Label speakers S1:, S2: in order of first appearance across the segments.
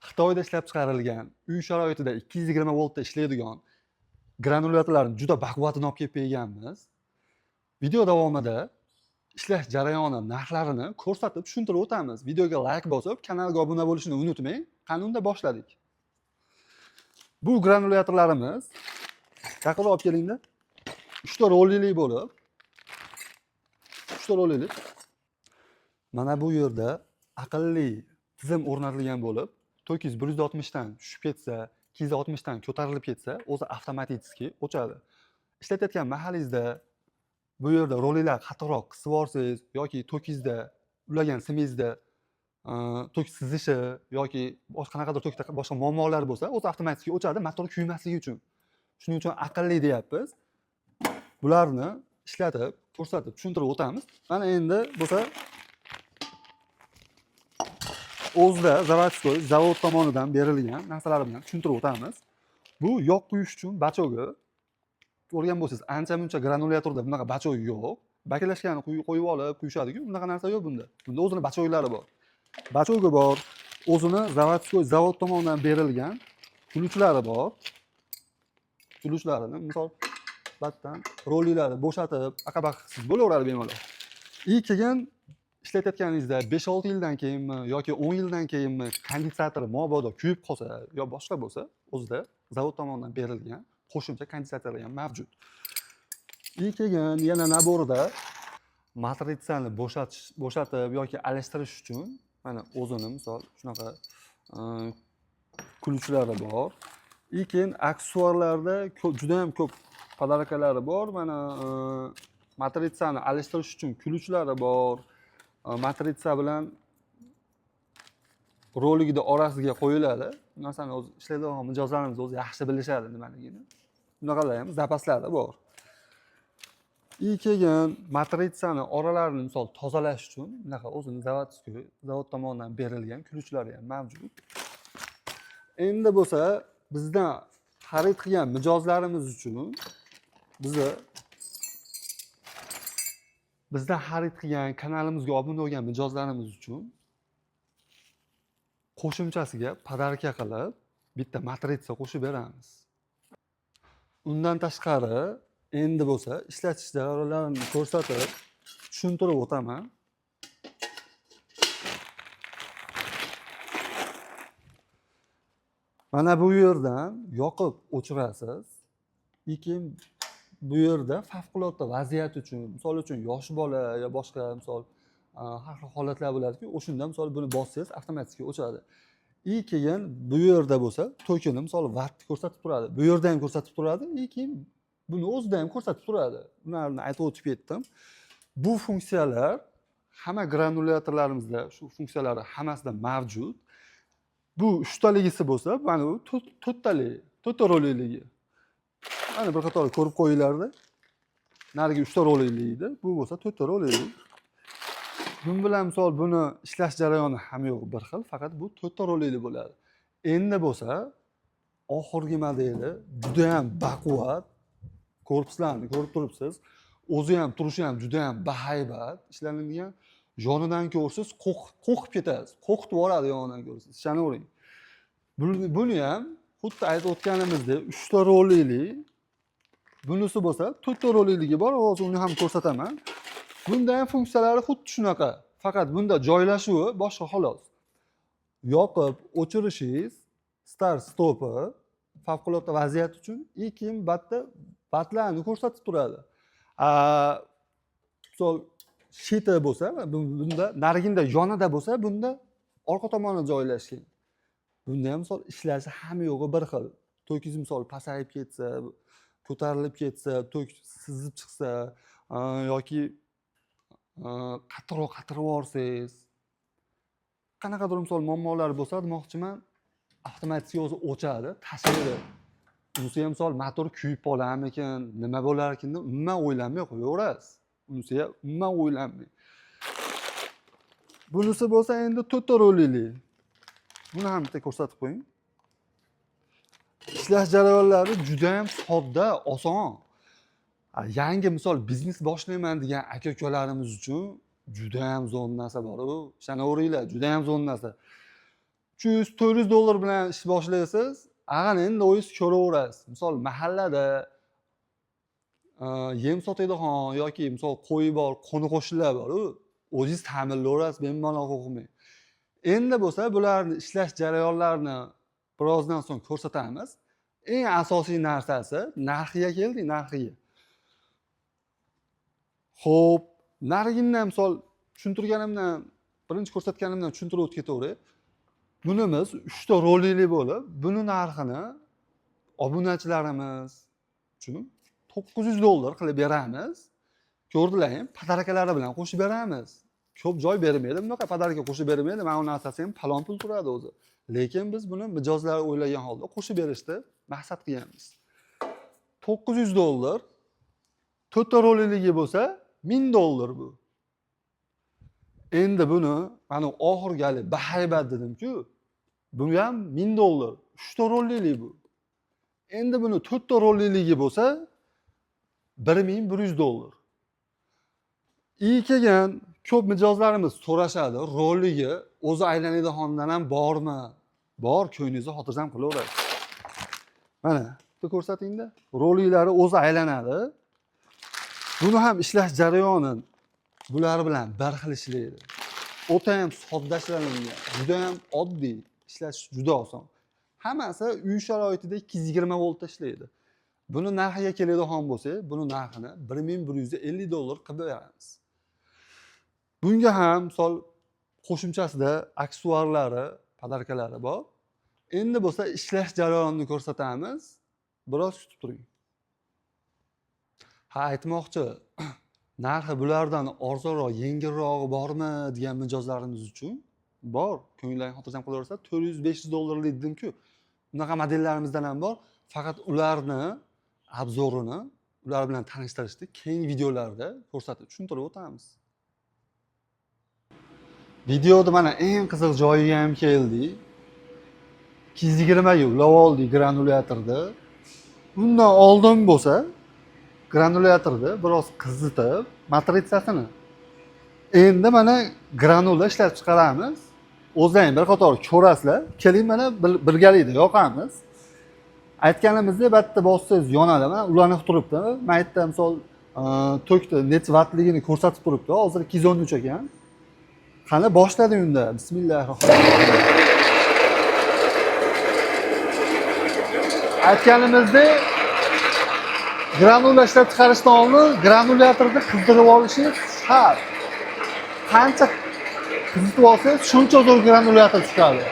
S1: Xitoyda ishlab chiqarilgan, uy sharoitida 220 voltda ishlaydigan granulyatorlarni juda baquvvatini olib kelib berganmiz. Video davomida ishlash jarayoni, narxlarini ko'rsatib tushuntirib o'tamiz. Videoga like bosib, kanalga obuna bo'lishni unutmang. Qani unda boshladik. Bu granulyatorlarimiz yaqinroq olib kelingda. 3 ta rolli bo'lib, 3 ta rolli. Mana bu yerda aqlli tizim o'rnatilgan bo'lib, to'kingiz 160 dan tushib ketsa, 260 dan ko'tarilib ketsa, o'zi avtomatik o'chadi. Ishlatayotgan mahallingizda bu yerda rollilar qattiqroq qisib yuborsangiz yoki tokingizda ulagan simingizda tok sizishi yoki boshqa qanaqadir tokda boshqa muammolar bo'lsa, o'zi avtomatik o'chadi, motor kuymasligi uchun. Shuning uchun aqlli deyapmiz. Bularni ishlatib, ko'rsatib, tushuntirib o'tamiz. Mana endi bo'lsa o'zida zavodskoy, zavod tomonidan berilgan narsalar bilan tushuntirib o'tamiz. Bu yoq quyish uchun bachogi. Ko'rgan bo'lsangiz, ancha-muncha granulyatorda bunaqa bachog yo'q. Baklashgani qo'yib olib quyishadi-ku, bunaqa narsa yo'q bunda. Bunda o'zini bachoglari bor. Bachogi bor, o'zini zavodskoy, zavod tomonidan berilgan kuluvchilari bor. Kuluvchilarini misol batdan rollilarni bo'shatib, aqabaqsiz bo'laveradi bemalol. Keyin ishlatayotganingizda 5-6 yildan keyinmi yoki 10 yildan keyinmi konditsator mobodo kuyib qolsa yo boshqa bo'lsa, o'zida zavod tomonidan berilgan qo'shimcha konditsatorlar ham mavjud. Keyin yana naborda matritsani bo'shatib yoki almashtirish uchun mana o'zini misol shunaqa kuluvchilari bor. Keyin aksessuarlarda juda ham ko'p podarkalari bor. Mana matritsani almashtirish uchun kuluvchilari bor. Matritsa bilan roligida orasiga qo'yiladi. Bu narsani o'zi ishlaydigan mijozlarimiz o'zi yaxshi bilishadi nimaligini. Bunaqalar ham zapaslari bor. Keyin matritsani oralarini misol tozalash uchun bunaqa o'zini zavod tomonidan berilgan kuluvchilari ham mavjud. Endi bo'lsa bizdan xarid qilgan mijozlarimiz uchun bizdan xarid qilgan, kanalimizga obuna bo'lgan mijozlarimiz uchun qo'shimchasiga podarka qilib bitta matritsa qo'shib beramiz. Undan tashqari endi bo'lsa ishlatish jarayonlarini ko'rsatib tushuntirib o'taman. Mana bu yerdan yoqib o'chirasiz. Keyin bu yerda favqulodda vaziyat uchun, misol uchun yosh bola yo boshqa misol har xil holatlar bo'ladi-ku, o'shunda misol buni bossangiz avtomatik o'chadi. Keyin bu yerda bo'lsa, tokini misol vattni ko'rsatib turadi. Bu yerda ham ko'rsatib turadi, keyin buni o'zida ham ko'rsatib turadi. Bularni aytib o'tib ketdim. Bu funksiyalar hamma granulyatorlarimizda shu funksiyalari hammasida mavjud. Bu 3 taligisi bo'lsa, mana bu 4 talik, 4 ta rolliligi. Mana bir qator ko'rib qo'yinglar-da. Narigi 3 ta rolliligi, bu bo'lsa 4 ta rollilik. Bun bilan misol buni ishlash jarayoni ham yo'q bir xil, faqat bu 4 ta rollilik bo'ladi. Endi bo'lsa oxirgi modeli juda ham baquvvat. Korpuslarni ko'rib turibsiz. O'zi ham turishi ham juda ham bahaybat ishlanadigan. Yonidan ko'rsiz, qo'qib ketasiz. Qo'qitib yuboradi yonidan ko'rsiz. Ishonavering. Buni ham xuddi aytib o'tganimizdek 3 ta rollilik. Bunisi bo'lsa 4 ta rolliligi bor, hozir uni ham ko'rsataman. Bunda ham funksiyalari xuddi shunaqa. Faqat bunda joylashuvi boshqa xolos. Yoqib o'chirishingiz, start stopi favqulodda vaziyat uchun keyin batlarni ko'rsatib turadi. Misol shita bo'lsa, bunda nariginda yonida bo'lsa, bunda orqa tomonga joylashgan. Bunda ham misol ishlashi ham yo'g'i bir xil. To'kingiz misol pasayib ketsa, ko'tarilib ketsa, tok sizib chiqsa yoki qattiqroq qatirib yuborsangiz, qanaqadir misol muammolar bo'lsa, demoqchiman, avtomatik o'zi o'chadi, tashlaydi. Unisi ham misol motor kuyib qolarmikin, nima bo'larkin deb umuman o'ylanmay qo'yaverasiz. Unisi ham umuman o'ylanmay. Bunisi bo'lsa endi 4 ta rollilik. Buni ham bitta ko'rsatib qo'ying. Ishlash jarayonlari juda ham sodda, oson. Yangi misol biznes boshlayman degan aka-ukalarimiz uchun juda ham zo'r narsa bor. Ishonaveringlar, juda ham zo'r narsa. $300-400 bilan ish boshlaysiz, ag'an endi o'zingiz ko'raverasiz. Misol mahallada yem sotadigan yoki misol qo'y bor, qo'ni-qo'shnilar bor, o'zingiz ta'minlayverasiz, bemalol qo'rqmang. Endi bo'lsa bularni ishlash jarayonlarini birozdan so'ng ko'rsatamiz. Eng asosiy narsasi narxiga keldik, narxiga. Xo'p, narxidan misol tushuntirganimdan, birinchi ko'rsatganimdan tushuntirib o'tib ketaveray. Bunimiz 3 ta rolli bo'lib, buni narxini obunachilarimiz uchun $900 qilib beramiz. Ko'rdilar-mi? Podarkalari bilan qo'shib beramiz. Ko'p joy bermaydi, bunaqa podarka qo'shib bermaydi. Mana bu narsasi ham palon pul turadi o'zi. Lekin biz buni mijozlar o'ylagan holda qo'shib berishni maqsad qilganmiz. $900 4 ta rolliligi bo'lsa $1000 bu. Endi buni mana oxirgi hali bahaybat dedim-ku, bu ham $1000. 3 ta rollilik bu. Endi buni 4 ta rolliligi bo'lsa $1100. İyi kelgan ko'p mijozlarimiz so'rashadi, rolliga o'zi aylanadigandan ham bormi? Bor, ko'nglingizni xotirjam qilaverasiz. Mana, bitta ko'rsatingda. Rollilari o'zi aylanadi. Buni ham ishlash jarayoni bular bilan bir xil ishlaydi. O'ta ham sodda ishlangan, juda ham oddiy, ishlash juda oson. Hammasi uy sharoitida 220 voltda ishlaydi. Buni narxiga keladigan bo'lsa, buni narxini $1150 qilib beramiz. Bunga ham misol qo'shimchasida aksesuarlari, podarkalari bor. Endi bo'lsa ishlash jarayonini ko'rsatamiz. Biroz kutib turing. Ha, aytmoqchi, narxi bulardan arzonroq, yengilrog'i bormi degan mijozlarimiz uchun bor. Ko'ngillarni xotirjam qilaversa, $400-500 dedim-ku. Bunaqa modellarimizdan ham bor. Faqat ularni obzorini, ular bilan tanishtirishni keyingi videolarda ko'rsatib tushuntirib o'tamiz. Videoda mana eng qiziq joyiga ham keldik. 220 ga ulab oldik granulyatorda. Bundan oldin bo'lsa, granulyatorda biroz qizitib, matritsasini. Endi mana granula ishlab chiqaramiz. O'zlaring bir qator ko'rasizlar. Keling mana birgalikda yoqamiz. Aytganimizdek, bitta bossangiz yonadi. Mana ulanib turibdi. Men aytdim, misol tokda necha vattligini ko'rsatib turibdi. Hozir 213 ekan. Qani boshladik unda. Bismillahirrohmanirrohim. Aytganimizdek, granula ishlab chiqarishdan oldin granulyatorni qizdirib olishingiz shart. Qancha qizitib olsangiz, shuncha zo'r granulyator chiqadi.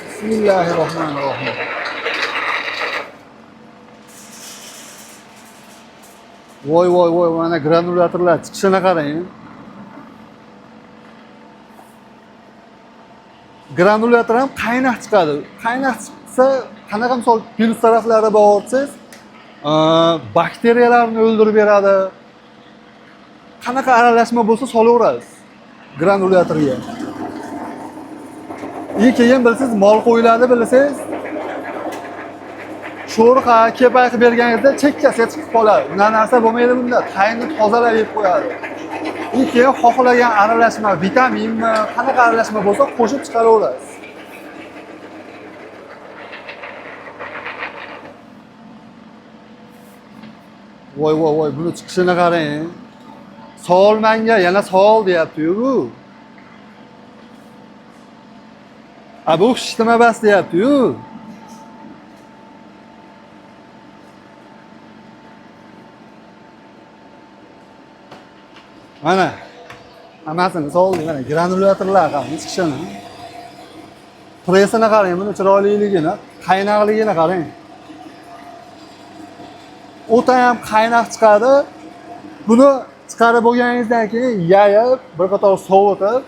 S1: Bismillahirrohmanirrohim. Voy, mana granulyatorlar chiqishini qarang. Granulyator ham qaynoq chiqadi. Qaynoq chiqsa, qanaqa misol plus taraflari bor desiz, bakteriyalarni o'ldirib beradi. Qanaqa aralashma bo'lsa solaverasiz granulyatorga. Keyin bilsiz, mol qo'yiladi bilsangiz, sho'rqa, kepay qilib berganingizda chekkasiga chiqib qoladi. Bunday narsa bo'lmaydi bunda. Tayinni tozalab yeb qo'yadi. Keyin xohlagan aralashma, vitaminmi, qanaqa aralashma bo'lsa qo'shib chiqaraverasiz. Voy, buni chiqishini qarang. Savol menga yana savol deyapti-yu bu. Bu shishtima bas deyapti-yu. Mana hammasini soldik, mana granulyatorlar qarang, chiqishini. Pressini qarang, buni chiroyliligini, qaynoqligini qarang. O'ta ham qaynoq chiqadi. Buni chiqarib bo'lganingizdan keyin yayib, bir qator sovutib,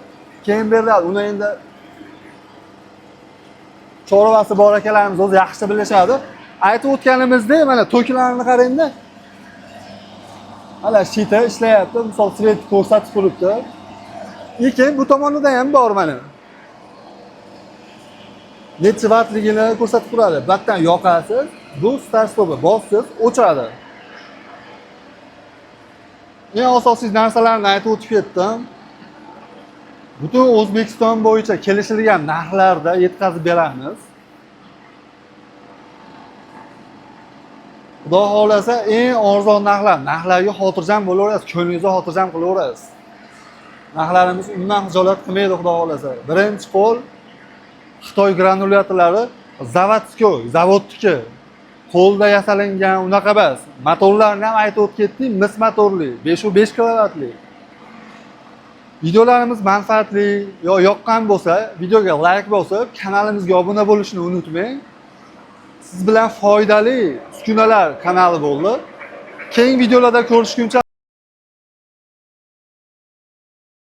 S1: keyin beriladi. Uni endi chorvasi bor akalarimiz o'zi yaxshi bilishadi. Aytib o'tganimizdek, mana to'klarni qarangda. Hala shita ishlayapti, misol svet ko'rsatib turibdi. Keyin bu tomonida ham bor mana. Necha vattligini ko'rsatib turadi. Batdan yoqasiz, bu start stop'i bossiz, o'chadi. Eng asosiy narsalarni aytib o'tib ketdim. Butun O'zbekiston bo'yicha kelishilgan narxlarda yetkazib beramiz. Xudo xohlasa eng arzon narxlarga xotirjam bo'laverasiz, ko'nglingizni xotirjam qilaverasiz. Narxlarimiz umuman hijolat qilmaydi xudo xohlasa. Birinchi qo'l Xitoy granulyatorlari zavodniki. Qo'lda yasalangan unaqa emas. Motorlarni ham aytib o'tib ketdik, mis motorli, 5 kilovatli. Videolarimiz manfaatli yoqqan bo'lsa, videoga like bosib, kanalimizga obuna bo'lishni unutmang. Siz bilan foydali uskunalar kanali bo'ldi. Keyingi videolarda ko'rishguncha